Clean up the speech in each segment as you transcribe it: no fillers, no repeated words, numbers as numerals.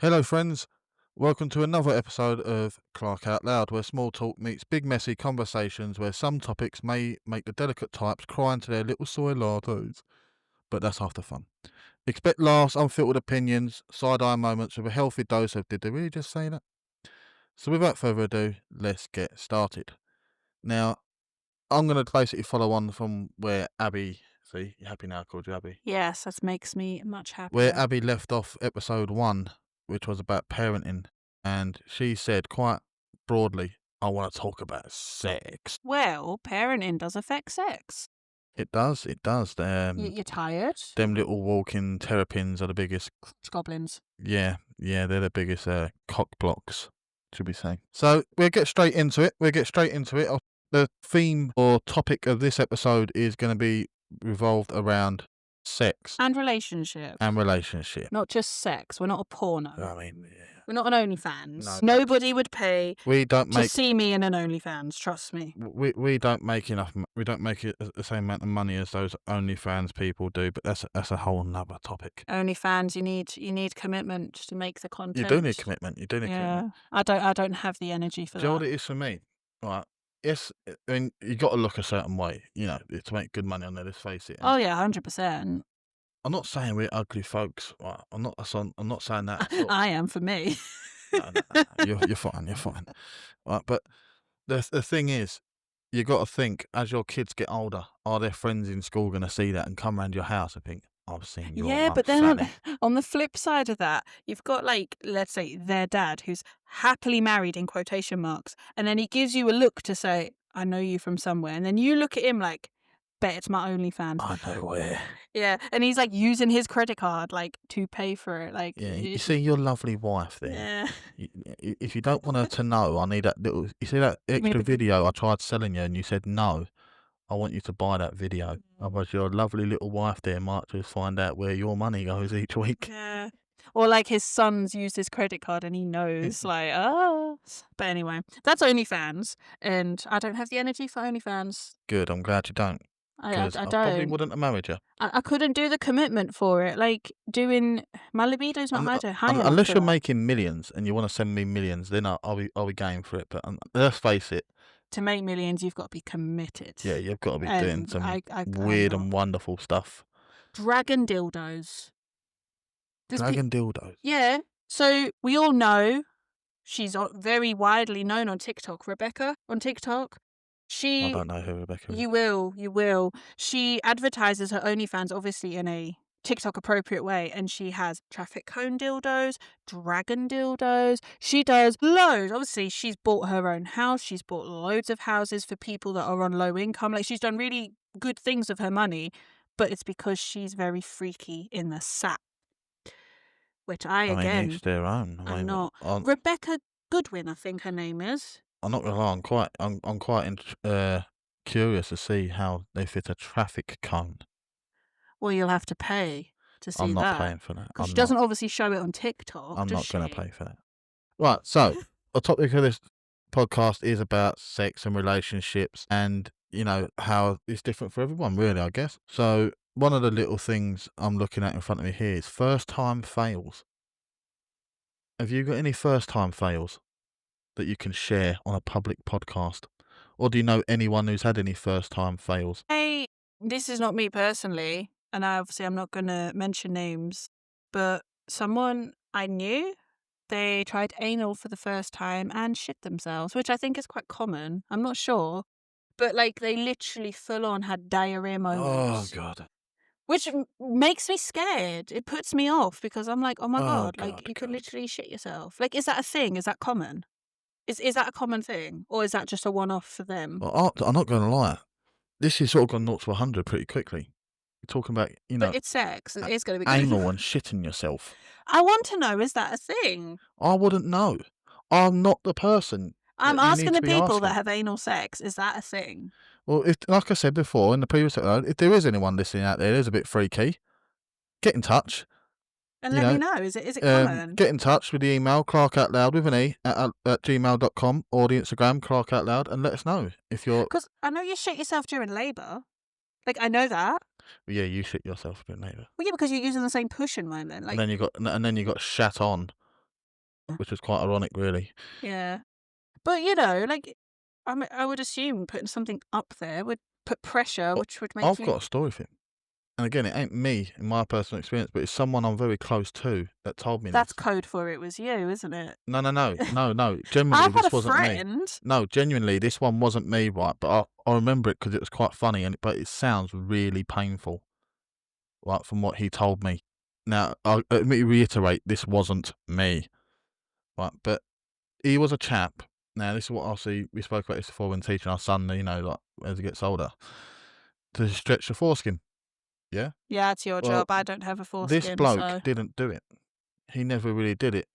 Hello, friends. Welcome to another episode of Clarke Out Loud, where small talk meets big messy conversations where some topics may make the delicate types cry into their little soy lattes. But that's half the fun. Expect laughs, unfiltered opinions, side-eye moments with a healthy dose of did they really just say that? So without further ado, let's get started. Now, I'm going to basically follow on from where Abby, see, you happy now I called you Abby? Yes, that makes me much Where happier. Abby left off episode 1, which was about parenting, and she said quite broadly, I want to talk about sex. Well, parenting does affect sex. It does. You're tired? Them little walking terrapins are the biggest. Goblins. Yeah, they're the biggest cock blocks, should we say. So we'll get straight into it. The theme or topic of this episode is going to be revolved around sex And relationship. and relationship. Not just sex. We're not a porno. I mean, yeah. We're not an OnlyFans. No. Nobody would pay We don't to make see me in an OnlyFans, trust me. we don't make enough. We don't make it the same amount of money as those OnlyFans people do. But that's a whole nother topic. OnlyFans, you need commitment to make the content. You do need commitment. Yeah. I don't have the energy for Do you know that. what it is for me? Right. Yes. I mean, you got to look a certain way, to make good money on there. Let's face it. Oh yeah, 100%. I'm not saying we're ugly folks. Right. I'm not saying that. At all. I am for me. No. You're fine. You're fine. Right. But the thing is, you got to think as your kids get older, are their friends in school going to see that and come round your house and think, I've seen your Yeah, mum but then fanny. on the flip side of that, you've got let's say their dad who's happily married in quotation marks, and then he gives you a look to say, I know you from somewhere, and then you look at him like, bet it's my OnlyFans. I know where. Yeah, and he's like using his credit card to pay for it. Yeah, you see your lovely wife there. Yeah. If you don't want her to know, I need that little. You see that extra video I tried selling you, and you said no. I want you to buy that video. Otherwise, your lovely little wife there might just find out where your money goes each week. Yeah. Or his son's used his credit card and he knows, oh. But anyway, that's OnlyFans, and I don't have the energy for OnlyFans. Good, I'm glad you don't. I I don't. probably wouldn't have married you. I couldn't do the commitment for it. Doing my libido's not high enough Unless for you're that. making millions and you want to send me millions, then I'll be game for it. But let's face it. To make millions, you've got to be committed. Yeah, you've got to be doing some weird and wonderful stuff. Dragon dildos. Dragon dildos? Yeah. So we all know she's very widely known on TikTok. Rebecca on TikTok. I don't know who Rebecca is. You will. She advertises her OnlyFans obviously in a TikTok appropriate way, and she has traffic cone dildos, dragon dildos. She does loads. Obviously, she's bought her own house. She's bought loads of houses for people that are on low income. She's done really good things with her money, but it's because she's very freaky in the sack. Which again, each their own. I'm not. Rebecca Goodwin, I think her name is. I'm not gonna lie. I'm quite curious to see how they fit a traffic cone. Well, you'll have to pay to see that. I'm not paying for that. Because she doesn't obviously show it on TikTok. I'm not going to pay for that. Right. So the topic of this podcast is about sex and relationships, and how it's different for everyone, really, I guess. So one of the little things I'm looking at in front of me here is first-time fails. Have you got any first-time fails that you can share on a public podcast? Or do you know anyone who's had any first-time fails? Hey, this is not me personally, and I'm not going to mention names, but someone I knew, they tried anal for the first time and shit themselves, which I think is quite common. I'm not sure. But they literally full on had diarrhea moments. Oh, God. Which makes me scared. It puts me off because I'm like, oh my God, you could literally shit yourself. Is that a thing? Is that common? Is that a common thing? Or is that just a one-off for them? Well, I'm not going to lie. This is sort of gone 0 to 100 pretty quickly. You're talking about, But it's sex. It is going to be anal and shitting yourself. I want to know, is that a thing? I wouldn't know. I'm not the person. I'm asking the people that have anal sex, is that a thing? Well, like I said before in the previous episode, if there is anyone listening out there who's a bit freaky, get in touch. And let me know, is it common? Get in touch with the email, clarkeoutloud with an E, at gmail.com, or the Instagram, Clarke Out Loud, and let us know if you're... Because I know you shit yourself during labour. I know that. Well, yeah, you shit yourself during labour. Well, yeah, because you're using the same pushing moment. And then you got shat on which was quite ironic, really. Yeah. But, like, I would assume putting something up there would put pressure, Well, which would make I've you. got a story for him. And again, it ain't me in my personal experience, but it's someone I'm very close to that told me That's this. code for it was you, isn't it? No, no, no, no, no. Genuinely, I've had a this wasn't me. friend. No, genuinely, this one wasn't me, right? But I remember it because it was quite funny, but it sounds really painful, right? From what he told me. Now, let me reiterate, this wasn't me, right? But he was a chap. Now, this is what we spoke about this before when teaching our son, like as he gets older, to stretch the foreskin. Yeah. Yeah, it's your Well, job. I don't have a this foreskin, bloke so. didn't do it. He never really did it,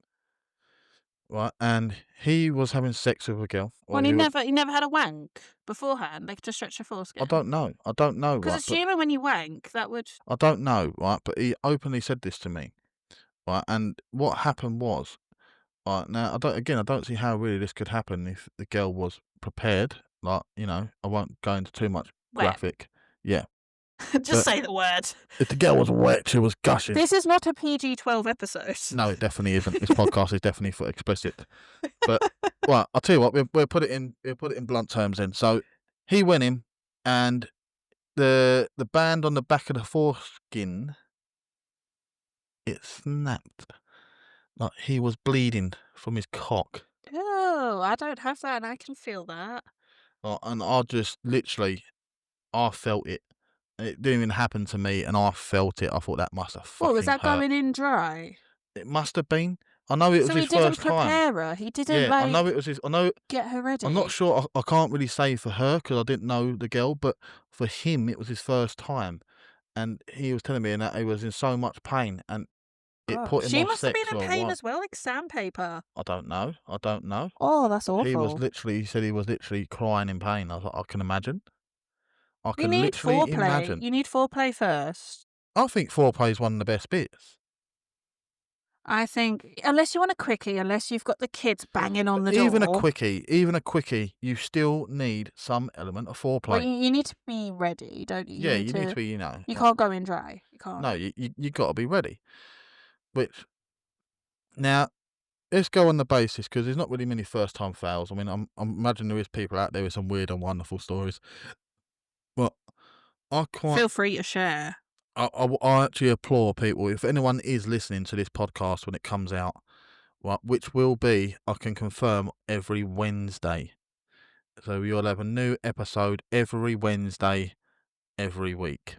right? And he was having sex with a girl. Well, Or he he was. never had a wank beforehand, like to stretch your foreskin. I don't know. I don't know, Because right? But assuming when you wank, that would. I don't know, right? But he openly said this to me, right? And what happened was, right now, I don't see how really this could happen if the girl was prepared. Like, I won't go into too much Wet. graphic. Yeah. Just But say the word. if the girl was wet, she was gushing. This is not a PG-12 episode. No, it definitely isn't. This podcast is definitely for explicit. But well, I'll tell you what, we'll put it in blunt terms then. So he went in, and the band on the back of the foreskin, it snapped. Like he was bleeding from his cock. Oh, I don't have that, and I can feel that. And I just literally, I felt it. It didn't even happen to me, and I felt it. I thought that must have What was fucking that hurt. going in dry? It must have been. I know it was So his he didn't first time. prepare her. He didn't Yeah, I know it was his. I know. get her ready. I'm not sure. I can't really say for her because I didn't know the girl, but for him, it was his first time, and he was telling me that he was in so much pain, and it Oh, put him she off must have sex been for in a pain while. as well, like sandpaper. I don't know. I don't know. Oh, that's He was awful. literally. He said he was literally crying in pain. I was like, I can imagine. I You can need literally foreplay. imagine. You need foreplay first. I think foreplay is one of the best bits. I think, unless you want a quickie, unless you've got the kids banging on the Even door. a quickie, you still need some element of foreplay. Well, you need to be ready, don't you? Yeah, you need to be. You can't go in dry. You can't. No, you got to be ready. Which now, let's go on the basis because there's not really many first time fails. I mean, I'm imagine there is people out there with some weird and wonderful stories. But Feel free to share. I actually applaud people. If anyone is listening to this podcast when it comes out, right, which will be, I can confirm, every Wednesday. So you'll have a new episode every Wednesday, every week.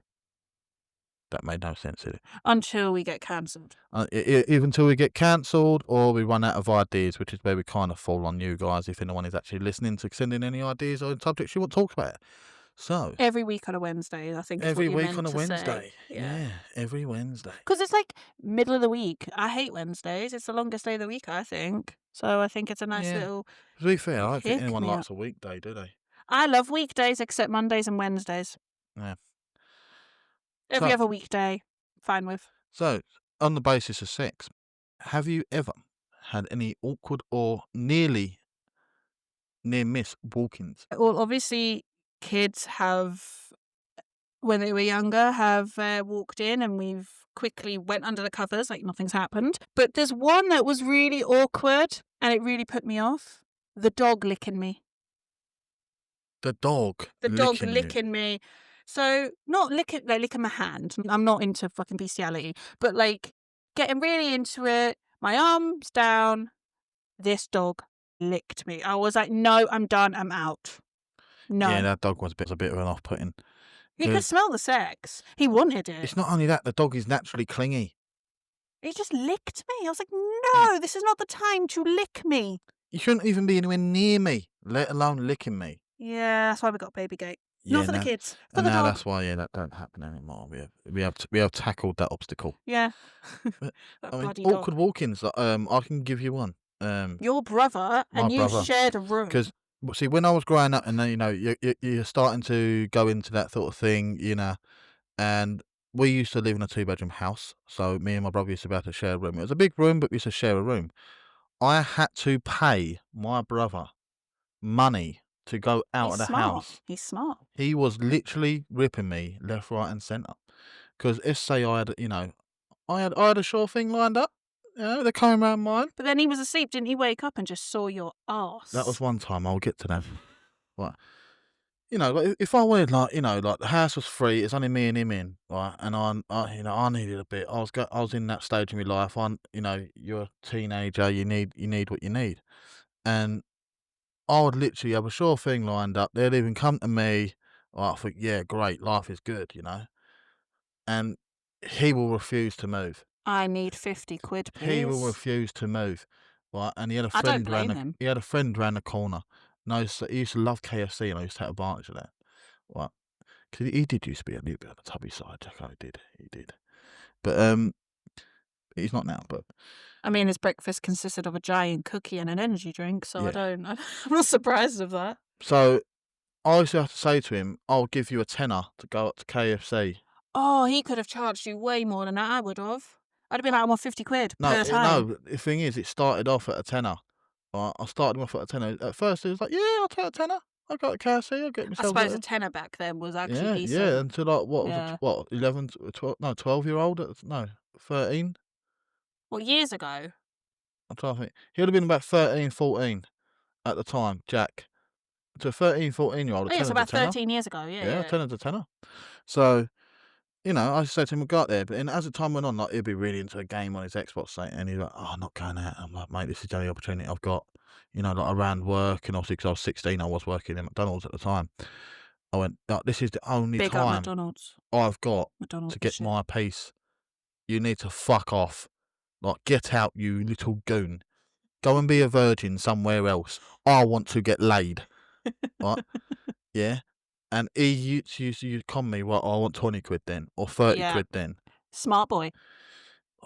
That made no sense, did it? Until we get cancelled. Even until we get cancelled or we run out of ideas, which is where we kind of fall on you guys if anyone is actually listening to sending any ideas or subjects you want to talk about. So Every week on a Wednesday, I think. every is what week on a Wednesday. Yeah. Every Wednesday. Because it's like middle of the week. I hate Wednesdays. It's the longest day of the week, I think. So I think it's a nice little. To be fair, I don't think anyone pick-me-up. likes a weekday, do they? I love weekdays except Mondays and Wednesdays. Yeah. Every other weekday, fine with. So, on the basis of sex, have you ever had any awkward or near miss walk-ins? Well, obviously, kids have, when they were younger, have walked in and we've quickly went under the covers like nothing's happened. But there's one that was really awkward and it really put me off. The dog licking me. The dog licking me. So not licking my hand. I'm not into fucking bestiality, but like getting really into it. My arms down. This dog licked me. I was like, no, I'm done. I'm out. No. Yeah, that dog was a bit of an off-putting. He could smell the sex. He wanted it. It's not only that, the dog is naturally clingy. He just licked me. I was like, no, this is not the time to lick me. You shouldn't even be anywhere near me, let alone licking me. Yeah, that's why we got Babygate. Yeah, not for the kids, for the now dog. that's why that don't happen anymore. We have tackled that obstacle. Yeah. But, That I mean, bloody awkward dog. walk-ins. I can give you one. Your brother and you brother. shared a room. Because see, when I was growing up, and then you're starting to go into that sort of thing, and we used to live in a 2-bedroom house. So me and my brother used to be able to share a room. It was a big room, but we used to share a room. I had to pay my brother money to go out of the house. He's smart. He was literally ripping me left, right, and centre. Because let's say I had a sure thing lined up. they're coming round mine. But then he was asleep. Didn't he wake up and just saw your ass? That was one time. I'll get to them. Right. You know, like, if I wanted, like, you know, like the house was free, it's only me and him in, right? And you know, I needed a bit. I was in that stage of my life. You know, you're a teenager. You need what you need, and I would literally have a sure thing lined up. They'd even come to me. I think, yeah, great, life is good, you know. And he will refuse to move. I need 50 quid, please. He will refuse to move, right? And he had a I don't friend blame him. He had a friend round the corner. No, he used to love KFC, and I used to take advantage of that, right? Because he did used to be a little bit on the tubby side, Jacko. He did. But he's not now. But I mean, his breakfast consisted of a giant cookie and an energy drink, so Yeah. I'm not surprised of that. so I used to have to say to him, "I'll give you a tenner to go up to KFC." Oh, he could have charged you way more than that. I would have. I'd have been like, I want 50 quid No, per time. no. The thing is, it started off at a tenner. Right? I started him off at a tenner. At first, he was like, "Yeah, I'll take a tenner. I'll go to KFC. I'll get I myself." suppose a tenner back then was actually Yeah, decent. yeah. Until like what was Yeah. it? What 11, 12? No, 12-year-old. No, 13. Well, years ago. I'm trying to think. He would have been about 13, 14 at the time. Jack, to a 13, 14-year-old, a Oh, yeah, it's tenner's a about tenner. 13 years ago. Yeah, Yeah. a tenner's a tenner. So, you know, I said to him, "We'll go out there." But then as the time went on, like, he'd be really into a game on his Xbox, say, and he's like, "Oh, I'm not going out." I'm like, "Mate, this is the only opportunity I've got." You know, like around work, and obviously because I was 16, I was working in McDonald's at the time. I went, like, "This is the only Big up time McDonald's. I've got McDonald's to the get shit. my piece. You need to fuck off. Like, get out, you little goon. Go and be a virgin somewhere else. I want to get laid." Right? Yeah. And he used to con me, "Well, I want 20 quid then, or 30 Yeah. quid then." Smart boy.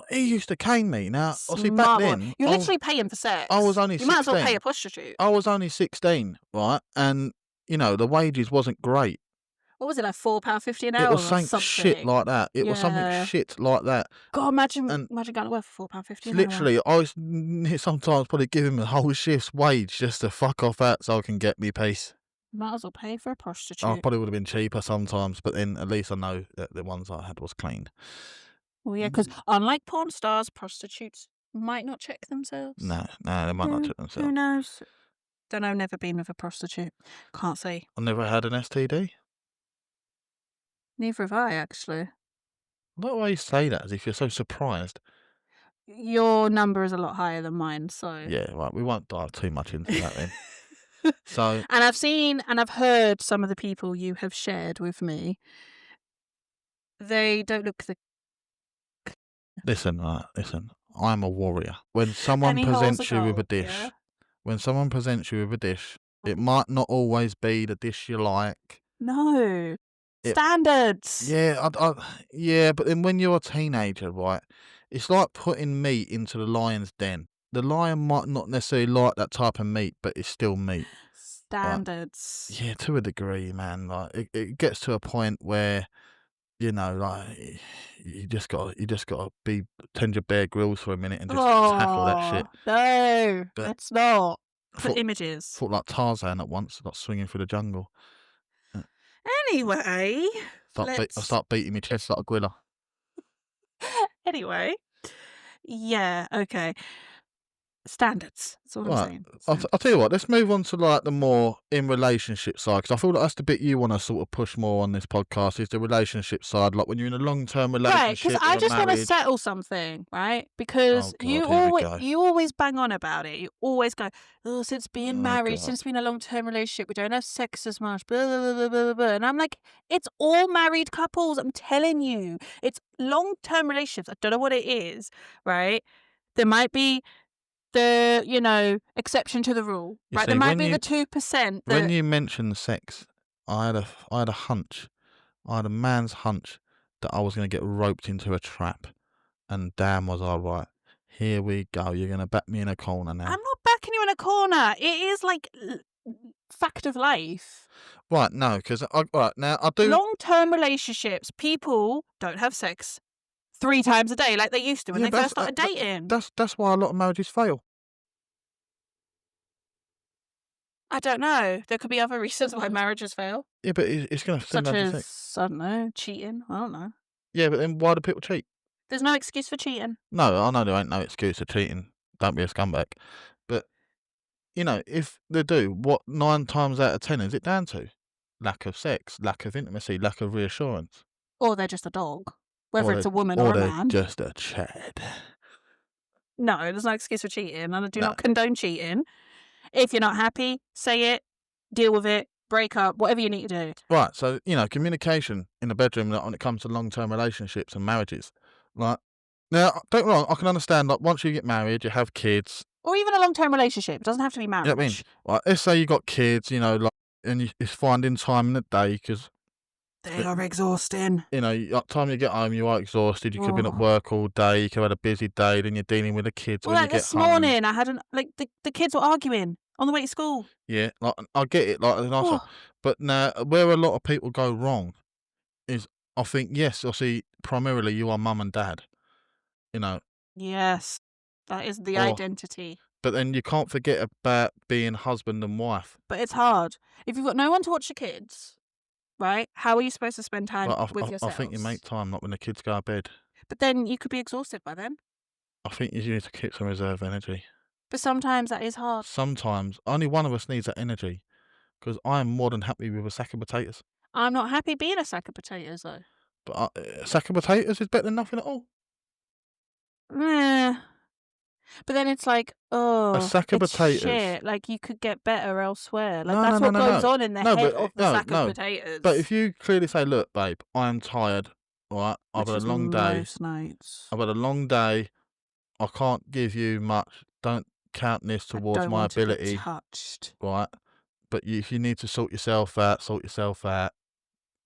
He used to cane me. Now, obviously, back Smart boy. then, You're literally paying for sex. I was only You might as well pay 16. a prostitute. I was only 16, right? And, you know, the wages wasn't great. What was it, like £4.50 an It hour was or something shit like that. It was something Yeah. shit like that. God, imagine And going to work for £4.50 an hour. literally, I was sometimes probably give him a whole shift's wage just to fuck off out so I can get me piece. Might as well pay for a I prostitute. probably would have been cheaper sometimes, but then at least I know that the ones I had was clean. Well, yeah, because unlike porn stars, prostitutes might not check themselves. No, they might not check Who themselves. knows? Don't know, never been with a prostitute. Can't say. I never had an STD. Neither have I, actually. I don't know why you say that as if you're so surprised. Your number is a lot higher than mine, so. Yeah, right. We won't dive too much into that then. So, And I've seen and I've heard some of the people you have shared with me. They don't look the. listen. I'm a warrior. When someone Any holes presents are you with a gold, dish, yeah? when someone presents you with a dish, it might not always be the dish you like. No. It- Standards. Yeah, yeah, but then when you're a teenager, right, it's like putting meat into the lion's den. The lion might not necessarily like that type of meat, but it's still meat. Standards. Yeah, to a degree, man. Like it gets to a point where, you know, like you just got to be tend your Bear Grylls for a minute and just tackle that shit. No, But- let's not. I Put thought, images. thought like Tarzan at once, like swinging through the jungle. Anyway, I start beating my chest like a gorilla. anyway, yeah, okay. Standards. That's all I'm Right. saying. I'll tell you what, let's move on to like the more in relationship side, because I feel like that's the bit you want to sort of push more on this podcast, is the relationship side, like when you're in a long-term Right, relationship. because I or just want to marriage. settle something, right? Because Oh, God, here we go. you always bang on about it. You always go, oh, since being Oh, married, God. since being in a long-term relationship, we don't have sex as much, blah, blah, blah, blah, blah. And I'm like, it's all married couples. I'm telling you. It's long-term relationships. I don't know what it is, right? There might be the, exception to the rule, You right? see, There might when be you- the 2% When that... you mentioned sex, I had a hunch. I had a man's hunch that I was going to get roped into a trap, and damn was I right. Here we go. You're going to back me in a corner now. I'm not backing you in a corner. It is like fact of life. Right, no, because right now I do. Long-term relationships, people don't have sex 3 times a day like they used to when Yeah, they first started dating. That's why a lot of marriages fail. I don't know. There could be other reasons why marriages fail, Yeah, but it's going to such send as, I don't know, cheating. I don't know. Yeah, but then why do people cheat? There's no excuse for cheating. No, I know there ain't no excuse for cheating. Don't be a scumbag. But, if they do, what 9 times out of 10 is it down to? Lack of sex, lack of intimacy, lack of reassurance. Or they're just a dog. Whether Or it's they're a woman or or a they're man. just a Chad. No, there's no excuse for cheating. And I do No. not condone cheating. If you're not happy, say it, deal with it, break up, whatever you need to do. Right, so, communication in the bedroom when it comes to long-term relationships and marriages. Like, now, don't get me wrong, I can understand, like, once you get married, you have kids. Or even a long-term relationship. It doesn't have to be You marriage. know what I mean? Like, let's say you got kids, like, and it's finding time in the day because, They are exhausting. by the time you get home, you are exhausted. You could have been at work all day. You could have had a busy day. Then you're dealing with the kids Well, when like you get this home. morning, I had the kids were arguing on the way to school. Yeah, like, I get it. Like, an answer. Oh, But now, where a lot of people go wrong is, I think, yes, I see, primarily you are mum and dad. yes, that is the Or- identity. But then you can't forget about being husband and wife. But it's hard. If you've got no one to watch your kids, right, how are you supposed to spend time But with I yourselves? think you make time, not when the kids go to bed. But then you could be exhausted by then. I think you need to keep some reserve energy. But sometimes that is hard. Sometimes only one of us needs that energy, because I am more than happy with a sack of potatoes. I'm not happy being a sack of potatoes, though. But a sack of potatoes is better than nothing at all. Eh. But then it's like, oh, sack of it's potatoes. shit. Like, you could get better elsewhere. Like, No, that's no, what no, goes no. on in the No, head but of the no, sack no. of potatoes. But if you clearly say, "Look, babe, I am tired. Right, I've had a long day. Most nights. I've had a long day. I can't give you much. Don't count this towards I don't my want to get ability. touched. Right? But if you need to sort yourself out, sort yourself out.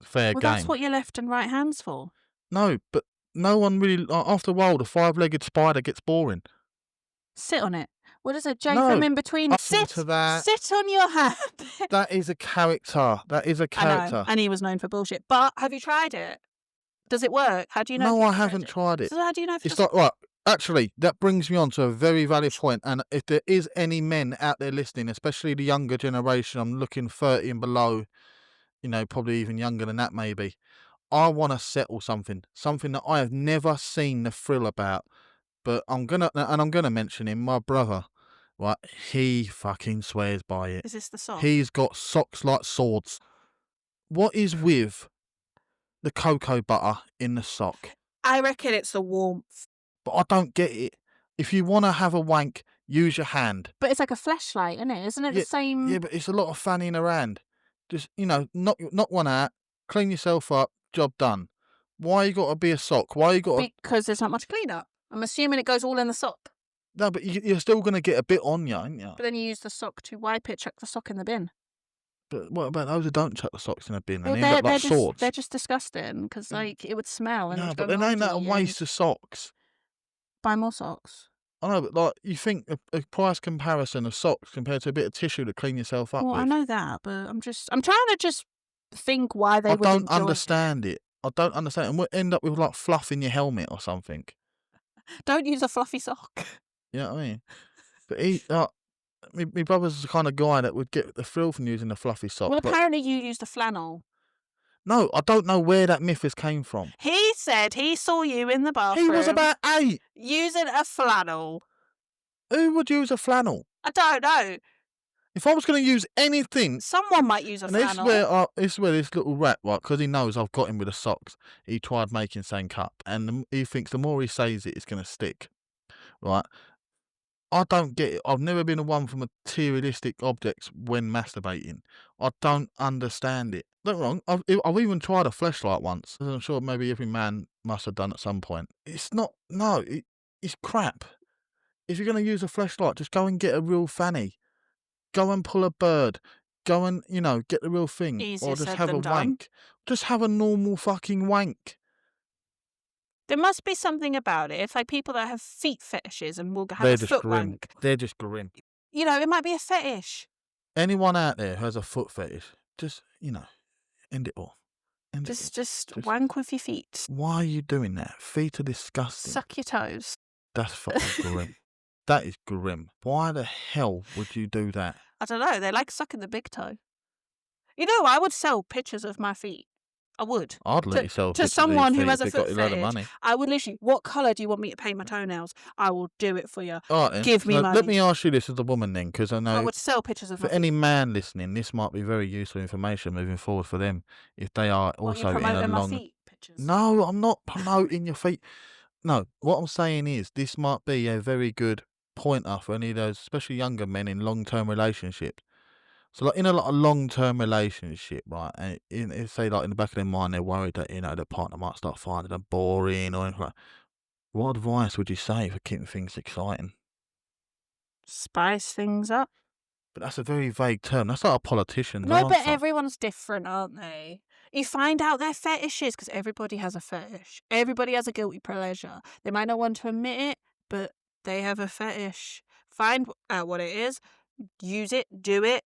Fair Well, game." that's what your left and right hands for. No, but no one really. After a while, the 5-legged spider gets boring. Sit on it. What is it? J No, from in between. up Sit. to that. Sit on your hand. That is a character. That is a I character. know. And he was known for bullshit. But have you tried it? Does it work? How do you know? No, if I you've haven't tried it. So how do you know if It's like, right, actually, that brings me on to a very valid point. And if there is any men out there listening, especially the younger generation, I'm looking 30 and below, probably even younger than that maybe. I want to settle something that I have never seen the thrill about. But I'm gonna mention him, my brother. Right, he fucking swears by it. Is this the sock? He's got socks like swords. What is with the cocoa butter in the sock? I reckon it's the warmth. But I don't get it. If you want to have a wank, use your hand. But it's like a fleshlight, isn't it? Isn't it the same? Yeah, but it's a lot of fanning around. Just, knock one out, clean yourself up, job done. Why you got to be a sock? Why you got to... Because there's not much cleanup. I'm assuming it goes all in the sock. No, but you're still going to get a bit on you, ain't you? But then you use the sock to wipe it, chuck the sock in the bin. But what about those who don't chuck the socks in a bin Well, and end up like swords? They're just disgusting because it would smell. And it No, would but go then ain't that a mouldy waste of socks? Buy more socks. I know, but you think a price comparison of socks compared to a bit of tissue to clean yourself up Well, with. I know that, but I'm trying to just think why they I would don't enjoy. understand it. I don't understand. And we'll end up with like fluff in your helmet or something. Don't use a fluffy sock. You know what I mean? But my brother's the kind of guy that would get the thrill from using the fluffy sock. Well, but apparently you used the flannel. no, I don't know where that myth has came from. He said he saw you in the bathroom. He was about 8. using a flannel. Who would use a flannel? I don't know. If I was going to use anything, Someone might use a and flannel. this is where this little rat, right, because he knows I've got him with the socks, he tried making same cup, and he thinks the more he says it, it's going to stick, right? I don't get it. I've never been a one for materialistic objects when masturbating. I don't understand it. Don't get me wrong, I've even tried a fleshlight once, as I'm sure maybe every man must have done at some point. It's crap. If you're going to use a fleshlight, just go and get a real fanny. Go and pull a bird. Go and, get the real thing. Easier or just said have a than done. wank. Just have a normal fucking wank. There must be something about it. It's like people that have feet fetishes and will have They're a just foot grim. wank. They're just grim. It might be a fetish. Anyone out there who has a foot fetish, just, end it all. End it all. Just wank with your feet. Why are you doing that? Feet are disgusting. Suck your toes. That's fucking grim. That is grim. Why the hell would you do that? I don't know. They like sucking the big toe. I would sell pictures of my feet. I would. I'd let To yourself to pictures of your someone who feet has if a you got foot a load of fetish, money. I would literally, "What colour do you want me to paint my toenails? I will do it for you. All right then. Give me So let money." me ask you this as a woman then, because I I know would sell pictures of for my any feet. man listening, this might be very useful information moving forward for them if they are What, you also in a promoting my long. feet pictures? No, I'm not promoting your feet. No, what I'm saying is this might be a very good pointer for any of those, especially younger men in long-term relationships. So, like in a lot of long-term relationship, right? And say like in the back of their mind, they're worried that their partner might start finding them boring or anything. What advice would you say for keeping things exciting? Spice things up. But that's a very vague term. That's like a politician's No, but answer. everyone's different, aren't they? You find out their fetishes because everybody has a fetish. Everybody has a guilty pleasure. They might not want to admit it, but they have a fetish. Find out what it is, use it, do it,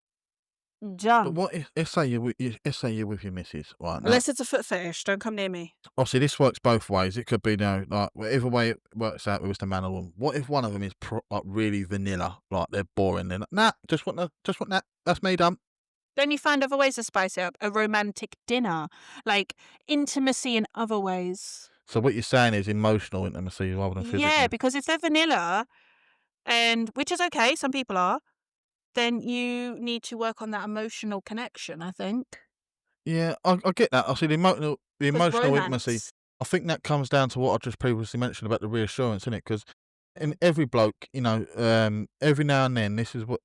But done. what if, let's say you're with your missus, right? Now, Unless it's a foot fetish, don't come near me. obviously, this works both ways. It could be, like whatever way it works out, with the man or woman. What if one of them is like really vanilla, like they're boring? Then nah, just want that. That's me done. Then you find other ways to spice it up. A romantic dinner, like intimacy in other ways. So what you're saying is emotional intimacy rather than physical. Yeah, because if they're vanilla, and which is okay, some people are, then you need to work on that emotional connection, I think. Yeah, I get that. I see the 'Cause emotional intimacy. romance. I think that comes down to what I just previously mentioned about the reassurance, innit? Because Yeah. in every bloke, every now and then, this is what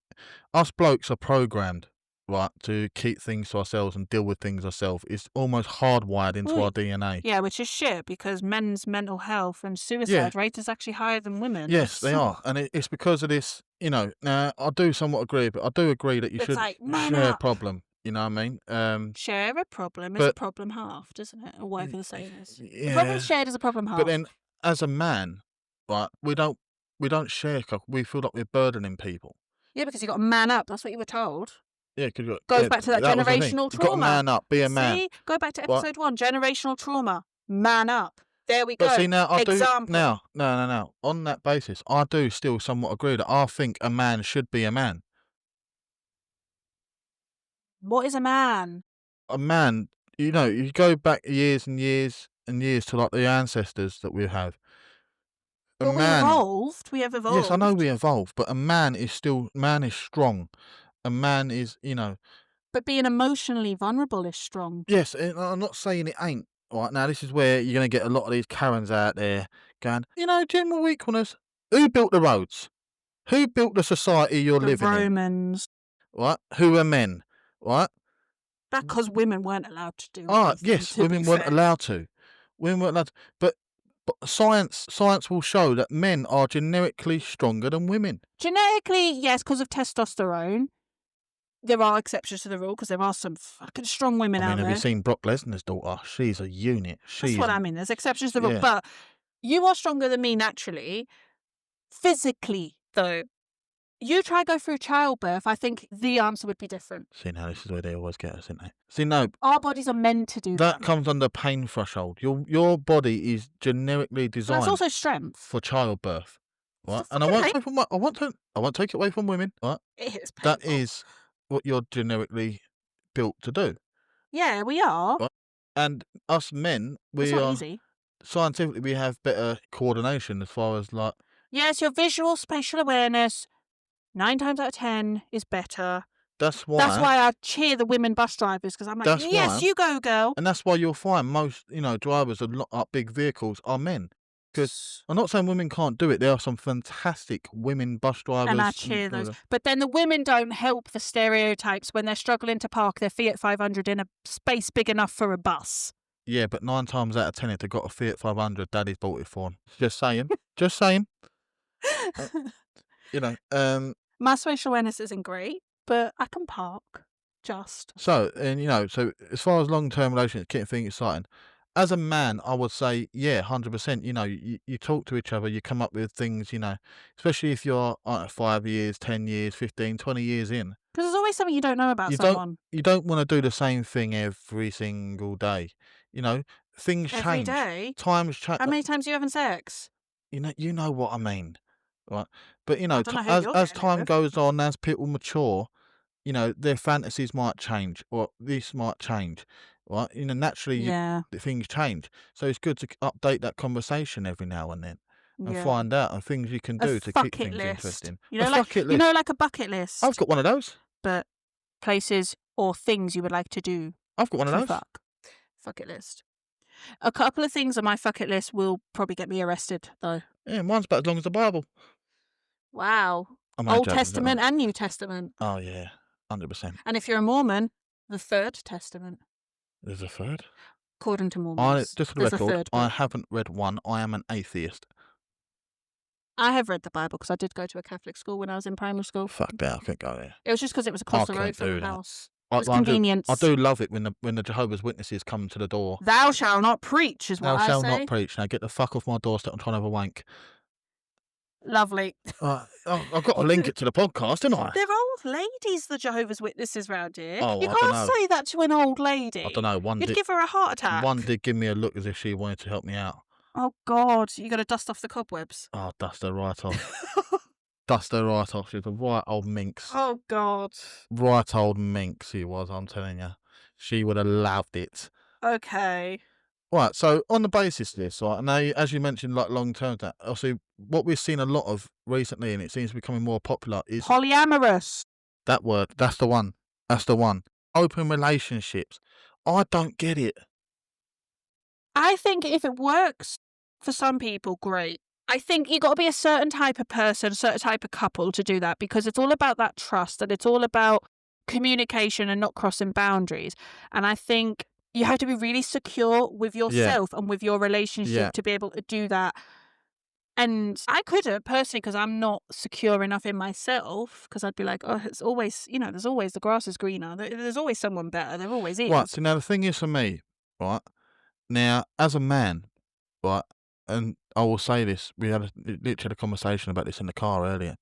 us blokes are programmed, right, to keep things to ourselves and deal with things ourselves. It's almost hardwired into Well, our DNA. yeah, which is shit because men's mental health and Yeah, suicide rate is actually higher than yes, women's. they are, and it's because of this. Now I do somewhat agree, but I do agree that you It's should like, man share a up. problem. You know what I mean? Share a problem is a But problem half, doesn't it? Or whatever the saying is. A problem yeah. shared is a problem But half. then, as a man, right, we don't share. We feel like we're burdening people. Yeah, because you got to man up. That's what you were told. Yeah, Goes back to that that was the thing. generational You got to trauma. man up, be a man, See? Go back to right? episode 1, generational trauma. Man up. There we But go. see, now I do Example. now. No. On that basis, I do still somewhat agree that I think a man should be a man. What is a man? A man, you go back years and years and years to like the ancestors that we have. A But we man, evolved. We have yes, I know evolved. we evolved, but man is strong. A man is, But being emotionally vulnerable is strong. yes, and I'm not saying it ain't. Right now, this is where you're going to get a lot of these Karens out there going, general equalness. Who built the roads? Who built the society you're The living in? Romans. Right? Who are men? Right? That's because women weren't allowed to do Ah, anything, yes, to be women weren't fair. allowed to. Women weren't allowed to. But science will show that men are generically stronger than women. Genetically, yes, because of testosterone. There are exceptions to the rule because there are some fucking strong women I mean, out have you there. seen Brock Lesnar's daughter? She's a unit. That's what I mean. There's exceptions to the rule. Yeah. But you are stronger than me naturally. Physically, though, you try go through childbirth, I think the answer would be different. See, now this is where they always get us, isn't they? See, no, Our bodies are meant to do that. that comes under pain threshold. Your body is generically But that's designed also strength. for childbirth, right? It's And I won't okay. take from I won't take it away from women, right? It is That painful. is what you're generically built to do, Yeah, we are. right? And us men, It's we not are easy. scientifically we have better coordination as far as like Yes, your visual spatial awareness, 9 times out of 10, is better. that's That's why why I cheer the women bus drivers because I'm like, that's yes, why you go, girl. and that's why you'll find most drivers of big vehicles are men. Because I'm not saying women can't do it. There are some fantastic women bus drivers. And I cheer those. But then the women don't help the stereotypes when they're struggling to park their Fiat 500 in a space big enough for a bus. Yeah, but 9 times out of 10, if they've got a Fiat 500, Daddy's bought it for them. Just saying. Just saying. You know. My spatial awareness isn't great, but I can park. Just. So so as far as long-term relationships, keeping things exciting. As a man, I would say, yeah, 100%. You talk to each other, you come up with things. Especially if you're 5 years, 10 years, 15, 20 years in. Because there's always something you don't know about You someone. don't want to do the same thing every single day. Things Every change. day. Times change. How many times are you having sex? You know what I mean, right? But I don't know who as you're as getting it time with. goes on, as people mature, their fantasies might change, or this might change, right? Naturally, Yeah. things change. So it's good to update that conversation every now and then and Yeah. find out and things you can A do to keep fuck it things list. interesting. A fuck it You list. know, like a bucket I've list, got one of those. but places or things you would like to do I've got one of through those. fuck. Fuck it list. A couple of things on my fuck it list will probably get me arrested, though. Yeah, mine's about as long as the Bible. Wow. I'm only Old joking. Testament and New Testament. Oh, yeah. 100%. And if you're a Mormon, the Third Testament. There's a third. According to Mormons, Just for the there's a record, third I book. haven't read one. I am an atheist. I have read the Bible because I did go to a Catholic school when I was in primary school. Fuck that. I couldn't go there. It was just because it was across the couldn't road from do the that. house. It was convenience. I do love it when the Jehovah's Witnesses come to the door. Thou shalt not preach, is what Thou I shalt say. not preach. Now get the fuck off my doorstep. I'm trying to have a wank. Lovely. I've got to link it to the podcast, didn't I? They're old ladies, the Jehovah's Witnesses round here. Oh, you I can't dunno. say that to an old lady. I don't know. You'd give her a heart attack. One did give me a look as if she wanted to help me out. Oh, God. You got to dust off the cobwebs. Oh, dust her right off. Dust her right off. She was a right old minx. Oh, God. Right old minx she was, I'm telling you. She would have loved it. Okay. Right, so on the basis of this, right, now, as you mentioned, like long term, that obviously what we've seen a lot of recently, and it seems to be becoming more popular, is polyamorous. that word. That's the one. That's the one. Open relationships. I don't get it. I think if it works for some people, great. I think you got to be a certain type of person, a certain type of couple to do that, because it's all about that trust and it's all about communication and not crossing boundaries. And I think you have to be really secure with yourself and with your relationship to be able to do that. And I couldn't personally because I'm not secure enough in myself, because I'd be like, oh, it's always, there's always the grass is greener. There's always someone better. There always is. Right, so now the thing is for me, right, now as a man, right, and I will say this, we literally had a conversation about this in the car earlier.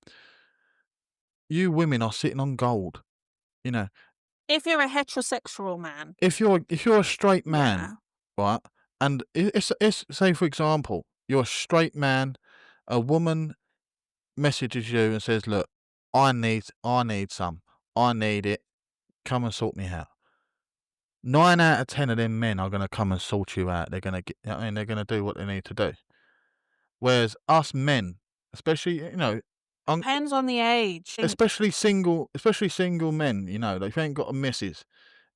You women are sitting on gold, If you're a heterosexual man. If you're a straight man, right, and it's say for example, you're a straight man, a woman messages you and says, "Look, I need some. I need it. Come and sort me out." 9 out of 10 of them men are gonna come and sort you out. They're gonna they're gonna do what they need to do. Whereas us men, especially, Depends on the age. especially single men, like if you ain't got a missus,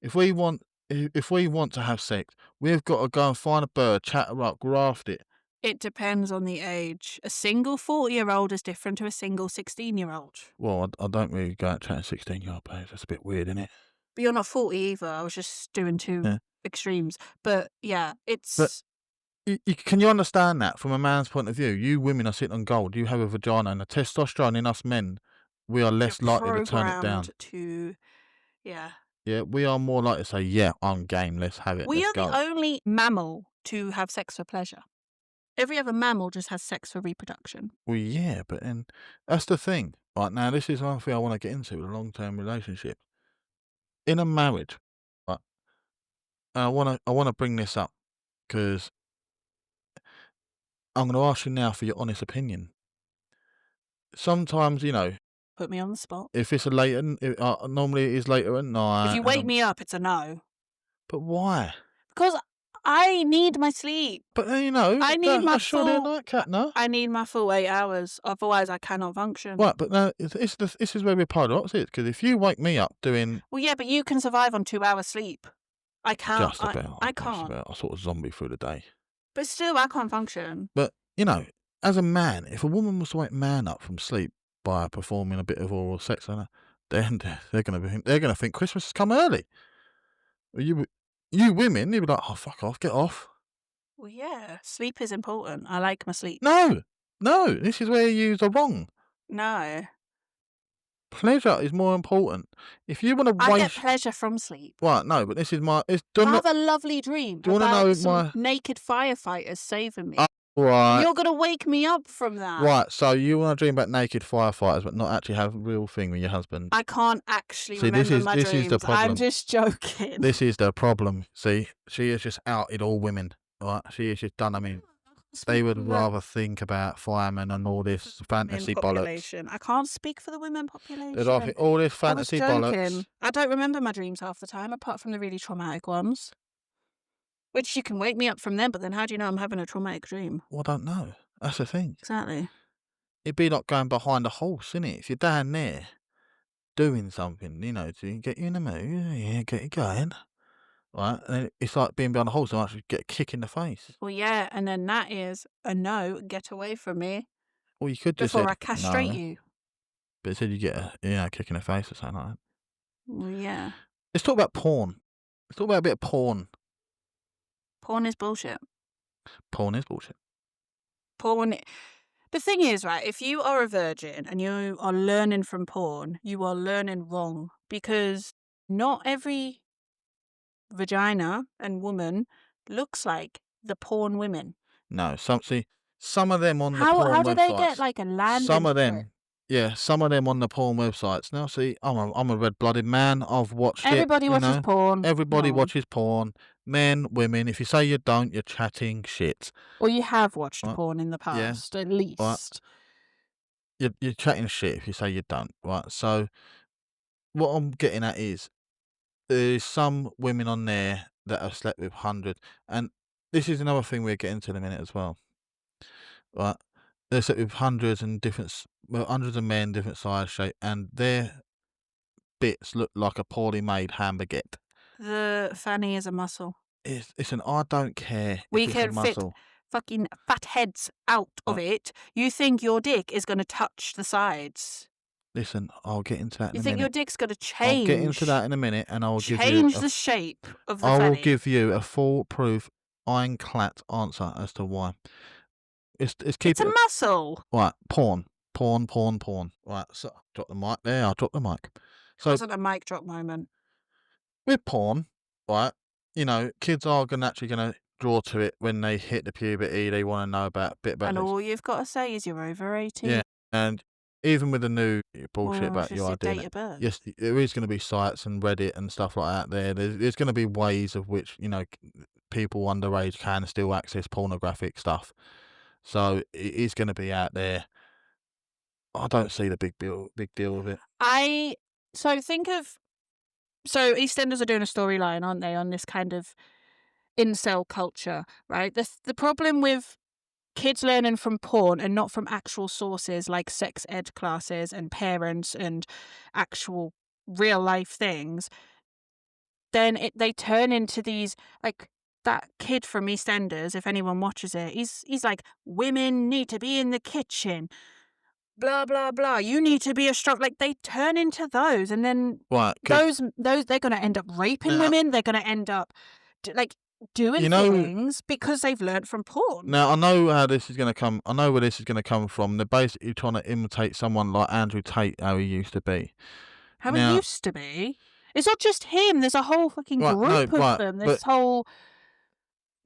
if we want to have sex, we've got to go and find a bird, chat her up, graft it. It depends on the age. A single 40-year-old is different to a single 16-year-old. Well, I don't really go out chatting 16-year-old babes. That's a bit weird, isn't it? But you're not 40 either. I was just doing two extremes. But yeah, it's... But can you understand that from a man's point of view? You women are sitting on gold. You have a vagina, and the testosterone in us men, we are less likely to turn it down. Yeah, we are more likely to say, yeah, I'm game, let's have it. We let's are go. the only mammal to have sex for pleasure. Every other mammal just has sex for reproduction. Well, yeah, but then that's the thing. Right now, this is one thing I want to get into with a long-term relationship. In a marriage, right? I want to bring this up because I'm going to ask you now for your honest opinion. Sometimes, Put me on the spot. if it's a later, normally it is later at night. If you wake me up, it's a no. But why? Because I need my sleep. But I need my full full. no? I need my full 8 hours. Otherwise, I cannot function. Right, but no, this is where we're polar opposites. Because if you wake me up doing Well, yeah, but you can survive on 2 hours sleep. I can't. just about, I can't. I sort of zombie through the day. But still, I can't function. But as a man, if a woman was to wake man up from sleep by performing a bit of oral sex on her, then they're gonna think Christmas has come early. You women, you'd be like, oh fuck off, get off. Well, yeah, sleep is important. I like my sleep. No, this is where you are wrong. No. Pleasure is more important. If you want to I get pleasure from sleep. Right, no, but this is my. I have a lovely dream do you want to about know some naked firefighters saving me. Right. You're going to wake me up from that. Right, so you want to dream about naked firefighters, but not actually have a real thing with your husband. I can't actually See, remember my this dreams. is the problem. I'm just joking. This is the problem. See, she has just outed all women. Right, she has just done. I mean, they would rather think about firemen and all this fantasy bollocks. I can't speak for the women population. They'd rather think all this fantasy bollocks. I don't remember my dreams half the time, apart from the really traumatic ones. Which you can wake me up from them, but then how do you know I'm having a traumatic dream? Well, I don't know. That's the thing. Exactly. It'd be like going behind a horse, innit? If you're down there doing something, to get you in the mood, yeah, get you going, right? And it's like being behind a horse and actually get a kick in the face. Well, yeah, and then that is a no, get away from me Or you could just before said I castrate no, you. but it said you get a kick in the face or something like that. Well, yeah. Let's talk about porn. Let's talk about a bit of porn. Porn is bullshit. Porn is bullshit. Porn. The thing is, right, if you are a virgin and you are learning from porn, you are learning wrong because not every vagina and woman looks like the porn women. No, some of them on the How porn do they get websites. like a landing Some of strip? them, yeah, some of them on the porn websites. Now, see, I'm a red-blooded man. I've watched Everybody it. watches porn. Everybody No. watches porn. Men, women. If you say you don't, you're chatting shit. Or you have watched Right. porn in the Yeah. past, at least. You're chatting shit if you say you don't. Right. So what I'm getting at is there's some women on there that have slept with hundreds, and this is another thing we're getting to in a minute as well. Right. They slept with hundreds of men, different size, shape, and their bits look like a poorly made hamburgette. The fanny is a muscle. Listen, I don't care We if it's a can fit muscle. fucking fat heads out of Right. it. You think your dick is going to touch the sides? Listen, I'll get into that in You a think your minute. dick's going to I'll get into change? that in a minute, and I will give you Change the shape of the I will fanny. give you a foolproof, ironclad answer as to why. It's keep It's a it muscle. right. Porn. Right. So drop the mic there. I'll drop the mic. It So wasn't a mic drop moment. with porn, right? Kids are actually gonna draw to it when they hit the puberty. They want to know a bit about And this. all you've got to say is you're over 18. Yeah, and even with the new bullshit Or about just your your idea, date of birth. yes, there is going to be sites and Reddit and stuff like that. There's going to be ways of which people underage can still access pornographic stuff. So it is going to be out there. I don't see the big deal with it. So EastEnders are doing a storyline, aren't they, on this kind of incel culture, right? The problem with kids learning from porn and not from actual sources like sex ed classes and parents and actual real life things, then they turn into these, like, that kid from EastEnders, if anyone watches it, he's like, women need to be in the kitchen, blah blah blah, you need to be a strong, like, they turn into those, and then Right? those they're going to end up raping Now- women. They're going to end up doing things because they've learnt from porn. Now I know how this is going to come. I know where this is going to come from. They're basically trying to imitate someone like Andrew Tate, how he used to be. How Now- it used to be. It's not just him. There's a whole fucking Right, group no, of right, them. This but- whole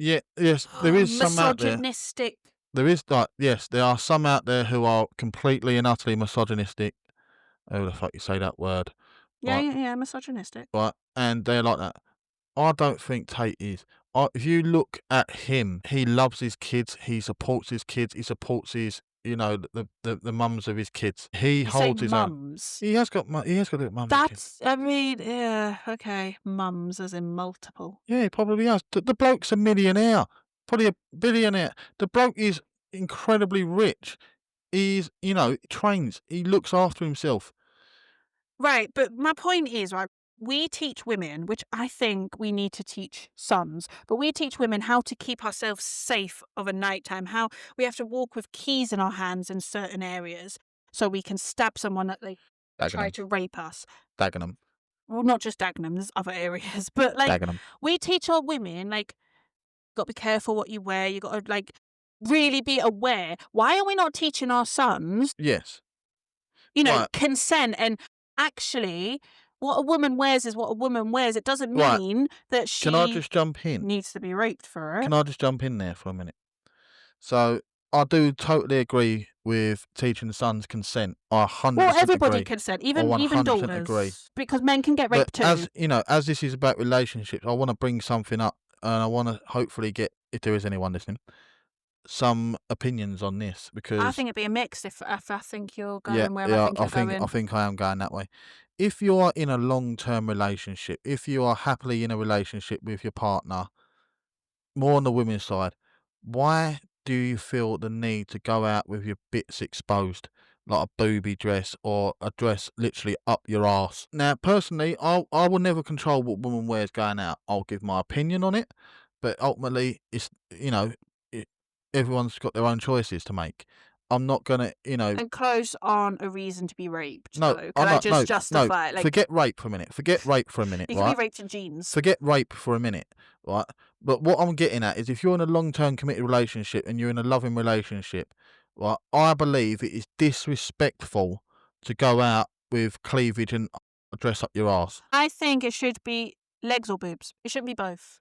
Yeah, yes, there is some out there. misogynistic. There is there are some out there who are completely and utterly misogynistic. Oh, the fuck you say that word? Yeah, Right. yeah, misogynistic. Right, and they're like that. I don't think Tate is. If you look at him, he loves his kids. He supports his kids. He supports his, the mums of his kids. He You holds say his own. mums. He has got mums. And kids. That's, I mean, yeah, okay, mums as in multiple. Yeah, he probably has. The bloke's a millionaire, probably a billionaire. The bloke is incredibly rich. He's, trains. He looks after himself. Right, but my point is, right, we teach women, which I think we need to teach sons, but we teach women how to keep ourselves safe of a nighttime, how we have to walk with keys in our hands in certain areas so we can stab someone that they try to rape us. Dagenham. Well, not just Dagenham, there's other areas, but like, Dagenham. we teach our women, like, got to be careful what you wear, you got to, like, really be aware. Why are we not teaching our sons, Yes. Right. consent? And actually, what a woman wears is what a woman wears. It doesn't Right. mean that she Can I just jump in? needs to be raped for it. Can I just jump in there for a minute? So I do totally agree with teaching sons consent. I 100% Well, everybody agree. consent, even 100% daughters, agree. because men can get raped But too. as this is about relationships, I want to bring something up, and I want to hopefully get, if there is anyone listening, some opinions on this, because I think it'd be a mix if I think you're going where I think you're going. I think I am going that way. If you are in a long-term relationship, if you are happily in a relationship with your partner, more on the women's side. Why do you feel the need to go out with your bits exposed, like a booby dress or a dress literally up your arse? Now, personally, I will never control what woman wears going out. I'll give my opinion on it, but ultimately, it's it, everyone's got their own choices to make. I'm not gonna, And clothes aren't a reason to be raped, no, though. I Can I no, just no, no. justify it? Like, Forget rape for a minute. Forget rape for a minute, you can be right? raped in jeans. Forget rape for a minute, right? But what I'm getting at is if you're in a long-term committed relationship and you're in a loving relationship, right, I believe it is disrespectful to go out with cleavage and dress up your ass. I think it should be legs or boobs. It shouldn't be both.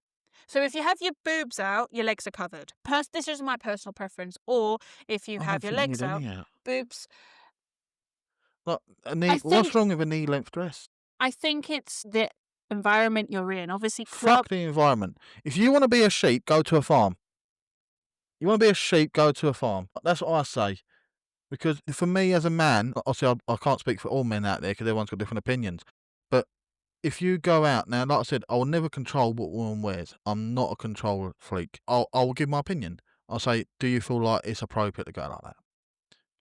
So if you have your boobs out, your legs are covered. This is my personal preference. Or if you I have don't your think you legs need out, any out. boobs. Like a I knee, what's think wrong with a knee-length dress? I think it's the environment you're in. Obviously, Fuck the environment. If you want to be a sheep, go to a farm. You want to be a sheep, go to a farm. That's what I say. Because for me as a man, obviously I can't speak for all men out there because everyone's got different opinions. But if you go out now, like I said, I will never control what woman wears. I'm not a control freak. I will give my opinion. I'll say, do you feel like it's appropriate to go like that?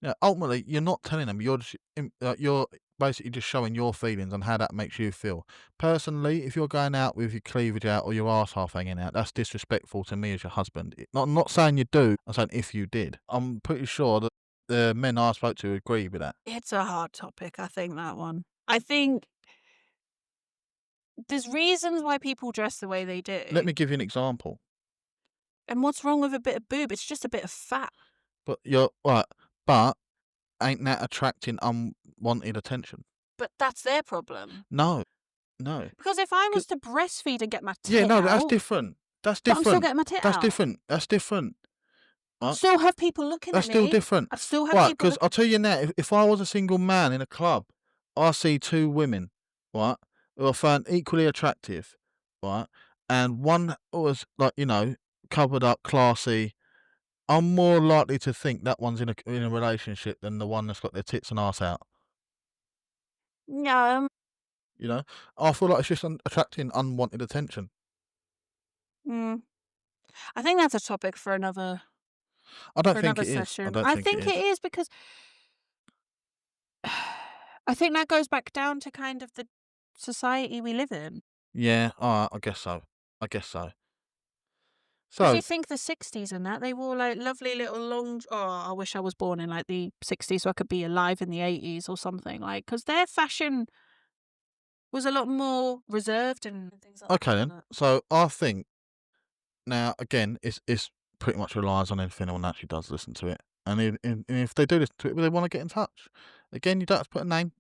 Yeah. Ultimately, you're not telling them. You're basically just showing your feelings and how that makes you feel. Personally, if you're going out with your cleavage out or your ass half hanging out, that's disrespectful to me as your husband. I'm not saying you do. I'm saying if you did. I'm pretty sure that the men I spoke to agree with that. It's a hard topic, I think, that one. I think there's reasons why people dress the way they do. Let me give you an example. And what's wrong with a bit of boob? It's just a bit of fat. But you're right. But ain't that attracting unwanted attention? But that's their problem. No, no. Because if I was to breastfeed and get my tit Yeah, no, out, that's different. That's but I'm still different. getting my tit That's out. different. That's different. I'd Right? still have people looking That's at still me. different. I'd still have Right, people because I'll tell you now, if I was a single man in a club, I see two women, right, who I found equally attractive, right, and one was like, covered up, classy. I'm more likely to think that one's in a relationship than the one that's got their tits and ass out. No. You know, I feel like it's just attracting unwanted attention. Mm. I think that's a topic for another I don't think it is. I session. don't I think it think it is. is because I think that goes back down to kind of the society we live in. Yeah, alright, I guess so. I guess so. Because you So, think the 60s and that, they wore like lovely little long. Oh, I wish I was born in like the 60s so I could be alive in the 80s or something. Like, because their fashion was a lot more reserved and things like okay that. then. So I think now again, it's pretty much relies on anything anyone actually does listen to it, and if they do listen to it, they want to get in touch. Again, you don't have to put a name.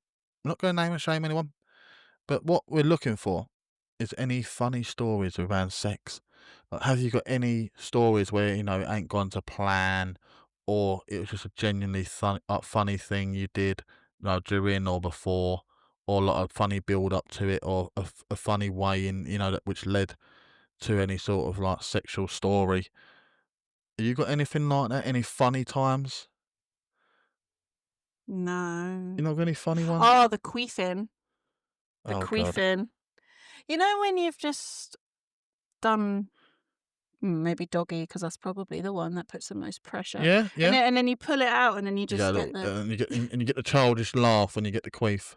I'm not going to name and shame anyone, but what we're looking for is any funny stories around sex. Like, have you got any stories where it ain't gone to plan, or it was just a genuinely funny thing you did, during or before, or like a funny build up to it, or a funny way in, that which led to any sort of like sexual story. You got anything like that? Any funny times? No. You not got any funny ones? Oh, the queefing. The Oh god. queefing. You know when you've just done maybe doggy, because that's probably the one that puts the most pressure. Yeah, yeah. And then you pull it out and then you You just get a get little, the. and you get the childish laugh when you get the queef.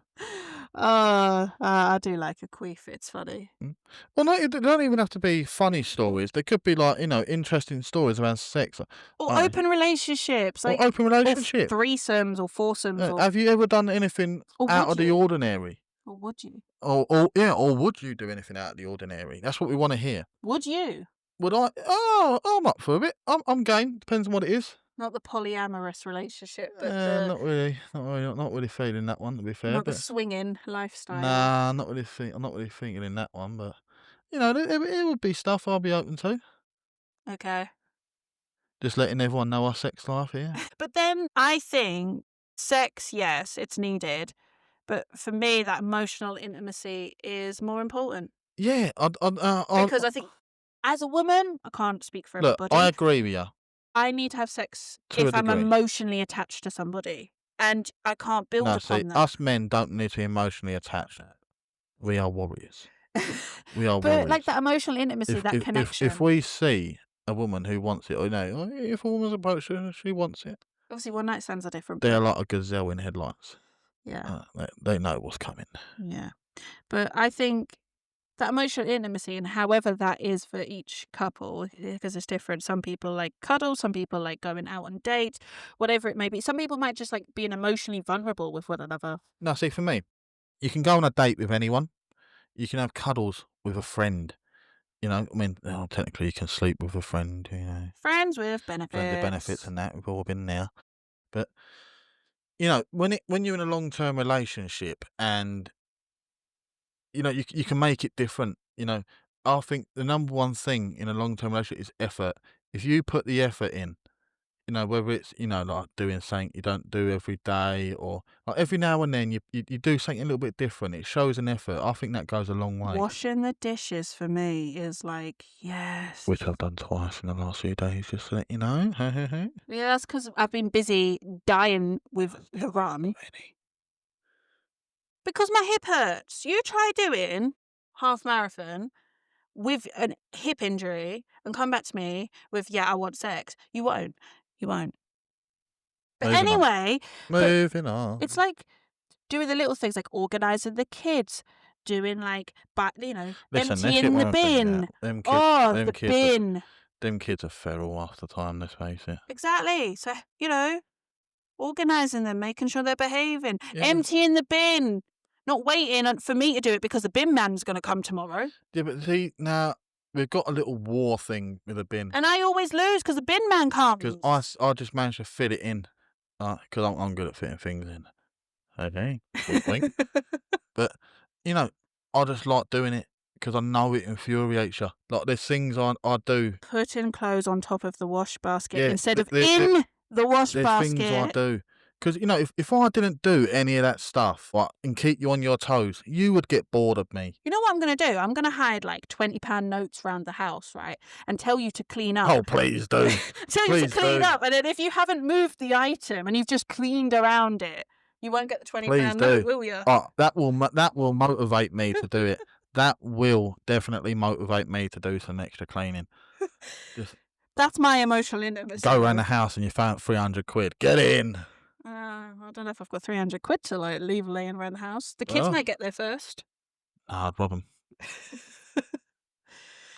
I do like a queef. It's funny. Mm. Well, no, they don't even have to be funny stories. They could be like, interesting stories around sex. Or open relationships, Or like open or relationship. threesomes or foursomes or Have you ever done anything out would of the you? ordinary? Or would you? Or would you do anything out of the ordinary? That's what we want to hear. Would you? Would I? Oh, I'm up for a bit. I'm game. Depends on what it is. Not the polyamorous relationship, but the Not really. Not really feeling that one, to be fair. not the But swinging lifestyle. nah, not really. I'm not really thinking in that one. But it would be stuff I'll be open to. Okay. Just letting everyone know our sex life here. But then I think sex, yes, it's needed. But for me, that emotional intimacy is more important. Yeah, Because I think as a woman, I can't speak for look. everybody. I agree with you. I need to have sex To a if I'm degree. emotionally attached to somebody. And I can't build No, upon see, that. us men don't need to be emotionally attached. We are warriors. We are But warriors. like that emotional intimacy, that connection. If we see a woman who wants it, or if a woman's approached her, she wants it. Obviously, one night stands are different. They're like a gazelle in headlights. Yeah. They know what's coming. Yeah. But I think that emotional intimacy, and however that is for each couple, because it's different. Some people like cuddle, some people like going out on dates, whatever it may be. Some people might just like being emotionally vulnerable with one another. No, see, for me, you can go on a date with anyone. You can have cuddles with a friend. Technically you can sleep with a friend, Friends with benefits. friend with benefits and that. We've all been there. But, when you're in a long-term relationship and, you can make it different, I think the number one thing in a long-term relationship is effort. If you put the effort in, whether it's, like doing something you don't do every day, or like every now and then you do something a little bit different, it shows an effort. I think that goes a long way. Washing the dishes for me is like, yes. Which I've done twice in the last few days, just to let you know. Yeah, that's because I've been busy dying with the run. Because my hip hurts. You try doing half marathon with a hip injury and come back to me with, I want sex. You won't. But Moving on. anyway, Moving on. it's like doing the little things, like organising the kids, doing like, Listen, emptying the bin. Them The kids bin. Them kids are feral half the time, let's face it. Exactly. So, organising them, making sure they're behaving, Yeah. emptying the bin, not waiting for me to do it because the bin man's going to come tomorrow. Yeah, but see, now we've got a little war thing with the bin. And I always lose because the bin man comes. Because I just managed to fit it in. Because I'm good at fitting things in. Okay. Wink. But, I just like doing it because I know it infuriates you. Like, there's things I do. Putting clothes on top of the wash basket Yeah, instead of in the wash There's basket. things I do. Because, if I didn't do any of that stuff, and keep you on your toes, you would get bored of me. You know what I'm going to do? I'm going to hide like £20 notes around the house, right? And tell you to clean up. Oh, please do. Tell you to Please clean do. up. And then if you haven't moved the item and you've just cleaned around it, you won't get the £20 Please note, do. will you? That will motivate me to do it. That will definitely motivate me to do some extra cleaning. Just That's my emotional intimacy. go around the house and you found 300 quid. Get in. I don't know if I've got 300 quid to like leave laying around the house. The kids Well. might get there first. I'd rob them.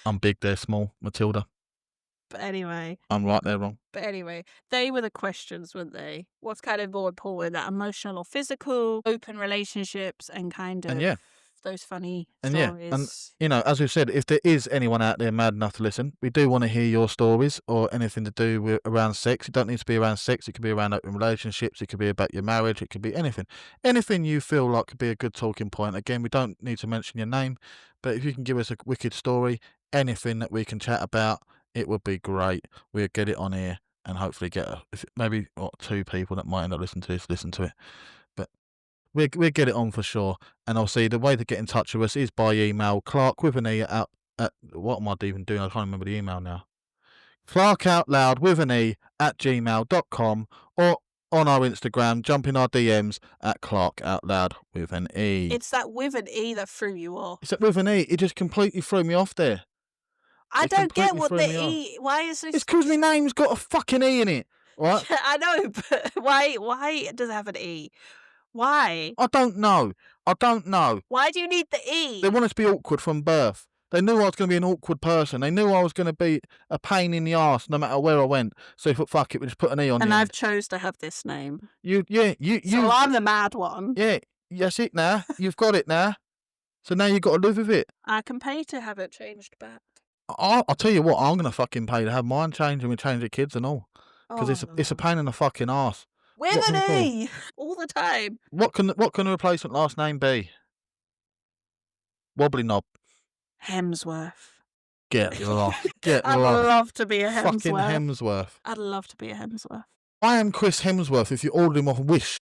I'm big, they're small. Matilda. But anyway. I'm right, they're wrong. But anyway, they were the questions, weren't they? What's kind of more important, that emotional or physical, open relationships, and kind of those funny stories. And as we've said, if there is anyone out there mad enough to listen, we do want to hear your stories or anything to do with around sex. It don't need to be around sex. It could be around open relationships. It could be about your marriage. It could be anything. Anything you feel like could be a good talking point. Again, we don't need to mention your name, but if you can give us a wicked story, anything that we can chat about, it would be great. We'll get it on here and hopefully get maybe 2 people that might end up listening to this, listen to it. But we'll get it on for sure. And I'll see the way to get in touch with us is by email, Clarke with an E at what am I even doing? I can't remember the email now. Clarke Out Loud with an E at gmail.com, or on our Instagram, jump in our DMs at Clarke Out Loud with an E. It's that with an E that threw you off. It's that with an E. It just completely threw me off there. I don't get what the E. Why is this? It's because my name's got a fucking E in it, right? Yeah, I know, but why does it have an E? Why? I don't know. Why do you need the E? They want us to be awkward from birth. They knew I was going to be an awkward person. They knew I was going to be a pain in the arse no matter where I went. So if fuck it, we just put an E on. And I've chose to have this name. You. So I'm the mad one. Yeah, that's it now. You've got it now. So now you've got to live with it. I can pay to have it changed back. I'll tell you what, I'm going to fucking pay to have mine changed, and we change the kids and all. Because it's a pain in the fucking arse. With an E! All the time. What can the replacement last name be? Wobbly Knob. Hemsworth. Get lost. I'd love to be a Hemsworth. Fucking Hemsworth. I'd love to be a Hemsworth. I am Chris Hemsworth if you order him off Wish.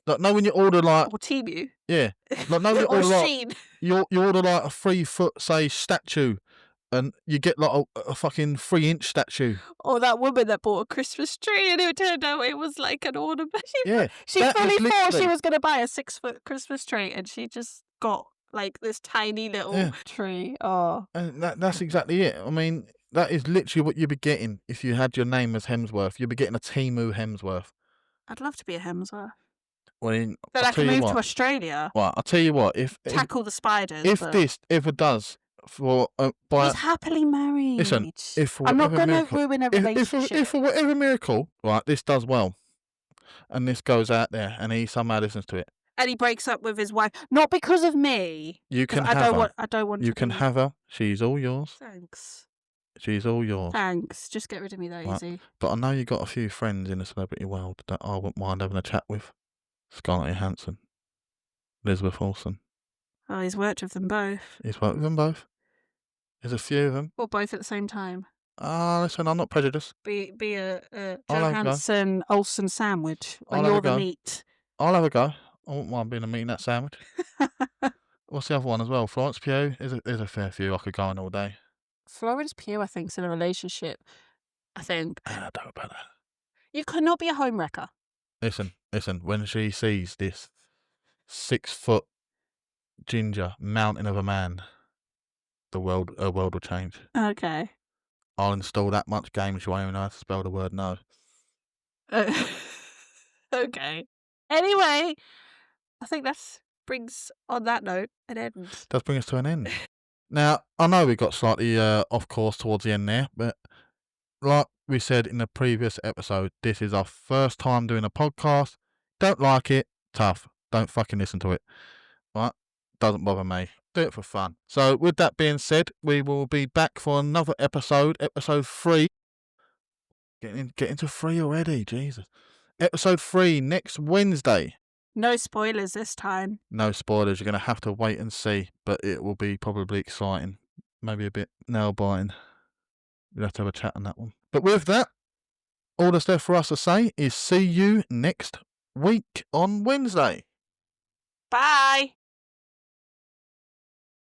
Like, know when you order like... Or Temu. Yeah. Like, know when you order like... Sheen. You order like a 3 foot, say, statue, and you get like a fucking 3-inch statue. Or that woman that bought a Christmas tree and it turned out it was like an ornament. She fully thought she was going to buy a 6-foot Christmas tree and she just got like this tiny little tree. Oh. And that's exactly it. I mean, That is literally what you'd be getting if you had your name as Hemsworth. You'd be getting a Timu Hemsworth. I'd love to be a Hemsworth. Well, Then I'll I tell can you move what. to Australia, Right, I'll tell you what. If tackle the spiders. if but this ever does for by he's happily married. listen, if for I'm not whatever going to miracle, ruin a if relationship. for whatever miracle, right, this does well, and this goes out there, and he somehow listens to it, And he breaks up with his wife, not because of me. you 'cause can I have don't her. want. I don't want. You to can be... have her. She's all yours. Thanks. She's all yours. Thanks. Just get rid of me that Right. easy. But I know you got a few friends in the celebrity world that I wouldn't mind having a chat with. Scarlett Johansson, Elizabeth Olsen. Oh, he's worked with them both. He's worked with them both. There's a few of them. Or both at the same time. Listen, I'm not prejudiced. Be a I'll have a go. Johansson Olsen sandwich, I'll and have you're a the go. meat. I'll have a go. I wouldn't mind being a meat in that sandwich. What's the other one as well? Florence Pugh. There's a fair few I could go on all day. Florence Pugh, I think, is in a relationship. I think. I don't know about that. You cannot be a homewrecker. Listen. When she sees this 6-foot ginger mountain of a man, her world will change. Okay. I'll install that much game she won't even know how to spell the word no. Okay. Anyway, I think that brings, on that note, an end. Does bring us to an end. Now, I know we got slightly off course towards the end there, but like we said in the previous episode, this is our first time doing a podcast. Don't like it? Tough. Don't fucking listen to it. Right? Doesn't bother me. Do it for fun. So, with that being said, we will be back for another episode 3. Getting to 3 already, Jesus. Episode 3 next Wednesday. No spoilers this time. No spoilers. You're going to have to wait and see, but it will be probably exciting. Maybe a bit nail-biting. We'll have to have a chat on that one. But with that, all that's left for us to say is see you next week on Wednesday. Bye.